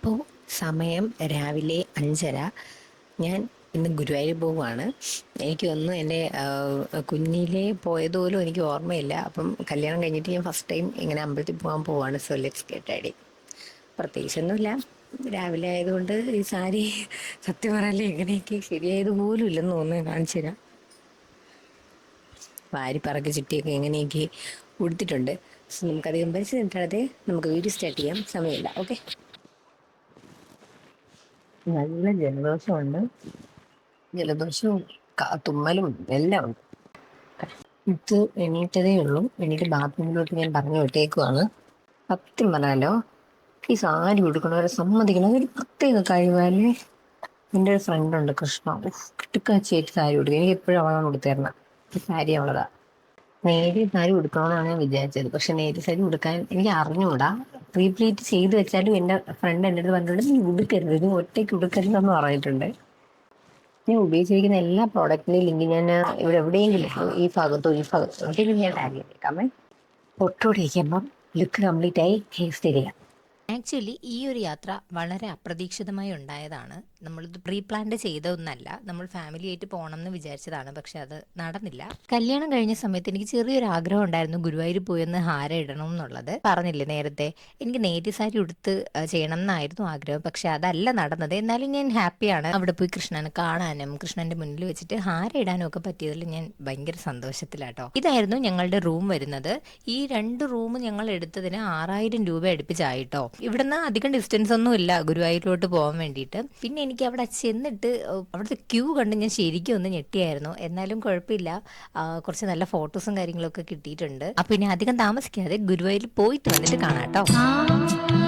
ഇപ്പോൾ സമയം രാവിലെ 5:30. ഞാൻ ഇന്ന് ഗുരുവായൂർ പോവുകയാണ്. എനിക്കൊന്നും എൻ്റെ കുഞ്ഞിലേ പോയതുപോലും എനിക്ക് ഓർമ്മയില്ല. അപ്പം കല്യാണം കഴിഞ്ഞിട്ട് ഞാൻ ഫസ്റ്റ് ടൈം ഇങ്ങനെ അമ്പലത്തിൽ പോകാൻ പോവാണ്. So let's get ready. പ്രത്യേകിച്ചൊന്നുമില്ല. രാവിലെ ആയതുകൊണ്ട് ഈ സാരി സത്യം പറയാല്ലേ എങ്ങനെയൊക്കെ ശരിയായത് പോലും ഇല്ലെന്ന് തോന്നുന്നു. കാണിച്ചു തരാം. വാരി പറക്കി ചുറ്റിയൊക്കെ എങ്ങനെയൊക്കെ ഉടുത്തിട്ടുണ്ട്. സോ നമുക്കധികം പരിചയം നിൽക്കാതെ നമുക്ക് വീഡിയോ സ്റ്റാർട്ട് ചെയ്യാം. സമയമില്ല. ഓക്കെ. നല്ല ജലദോഷമുണ്ട്. ജലദോഷവും തുമ്മലും എല്ലാം ഉണ്ട്. ഇത് എണീറ്റതേ ഉള്ളൂ. എണീറ്റ് ബാത്റൂമിലോട്ട് ഞാൻ പറഞ്ഞു വിട്ടേക്കുവാണ്. സത്യം പറഞ്ഞാലോ, ഈ സാരി ഉടുക്കണവരെ സമ്മതിക്കണം. അതൊരു പ്രത്യേക കഴിവല്ലേ. എൻ്റെ ഒരു ഫ്രണ്ട് ഉണ്ട്, കൃഷ്ണ. കിട്ടുക്കാച്ചിയായിട്ട് സാരി ഉടുക്കും. എനിക്ക് എപ്പോഴും അവളാണ് ഉടുത്തേരണം. ഈ സാരി അവളതാ. നേരി സാരി ഉടുക്കണമെന്നാണ് ഞാൻ വിചാരിച്ചത്. പക്ഷെ നേരി സാരി ഉടുക്കാൻ എനിക്ക് അറിഞ്ഞുകൂടാ. റീപ്ലീറ്റ് ചെയ്ത് വെച്ചാലും എൻ്റെ ഫ്രണ്ട് എൻ്റെ അടുത്ത് പറഞ്ഞിട്ടുണ്ട്, നീ ഉടുക്കരുത്, നീ ഒറ്റയ്ക്ക് ഉടുക്കരുതെന്ന് പറഞ്ഞിട്ടുണ്ട്. ഞാൻ ഉപയോഗിച്ചിരിക്കുന്ന എല്ലാ പ്രോഡക്റ്റിന്റെയും ലിങ്ക് ഞാൻ ഇവിടെ എവിടെയെങ്കിലും എവിടെയെങ്കിലും ഞാൻ ടാഗ് ചെയ്തേക്കാമേ. പൊട്ടോടെ ഇരിക്കുമ്പം ലുക്ക് കംപ്ലീറ്റ് ആയി ഹെയർ സ്റ്റൈൽ ചെയ്യാം. ആക്ച്വലി ഈ ഒരു യാത്ര വളരെ അപ്രതീക്ഷിതമായി ഉണ്ടായതാണ്. നമ്മളിത് പ്രീ പ്ലാൻഡ് ചെയ്തൊന്നല്ല. നമ്മൾ ഫാമിലി ആയിട്ട് പോകണം എന്ന് വിചാരിച്ചതാണ്, പക്ഷെ അത് നടന്നില്ല. കല്യാണം കഴിഞ്ഞ സമയത്ത് എനിക്ക് ചെറിയൊരു ആഗ്രഹം ഉണ്ടായിരുന്നു ഗുരുവായൂർ പോയി ഒന്ന് ഹാരം ഇടണം എന്നുള്ളത്. പറഞ്ഞില്ലേ നേരത്തെ, എനിക്ക് നേരി സാരി ഉടുത്ത് ചെയ്യണം എന്നായിരുന്നു ആഗ്രഹം, പക്ഷെ അതല്ല നടന്നത്. എന്നാലും ഞാൻ ഹാപ്പിയാണ്. അവിടെ പോയി കൃഷ്ണനെ കാണാനും കൃഷ്ണന്റെ മുന്നിൽ വെച്ചിട്ട് ഹാരം ഇടാനും ഒക്കെ പറ്റിയതിൽ ഞാൻ ഭയങ്കര സന്തോഷത്തിലാട്ടോ. ഇതായിരുന്നു ഞങ്ങളുടെ റൂം വരുന്നത്. ഈ 2 റൂം ഞങ്ങൾ എടുത്തതിന് 6000 രൂപ അടുപ്പിച്ചായിട്ടോ. ഇവിടുന്ന് അധികം ഡിസ്റ്റൻസ് ഒന്നും ഇല്ല ഗുരുവായൂരിലോട്ട് പോകാൻ വേണ്ടിയിട്ട്. പിന്നെ എനിക്ക് അവിടെ ചെന്നിട്ട് അവിടുത്തെ ക്യൂ കണ്ട് ഞാൻ ശരിക്കും ഒന്ന് ഞെട്ടിയായിരുന്നു. എന്നാലും കുഴപ്പമില്ല, കുറച്ച് നല്ല ഫോട്ടോസും കാര്യങ്ങളൊക്കെ കിട്ടിയിട്ടുണ്ട്. അപ്പം ഇനി അധികം താമസിക്കാതെ ഗുരുവായൂരിൽ പോയിട്ട് വന്നിട്ട് കാണാം കേട്ടോ.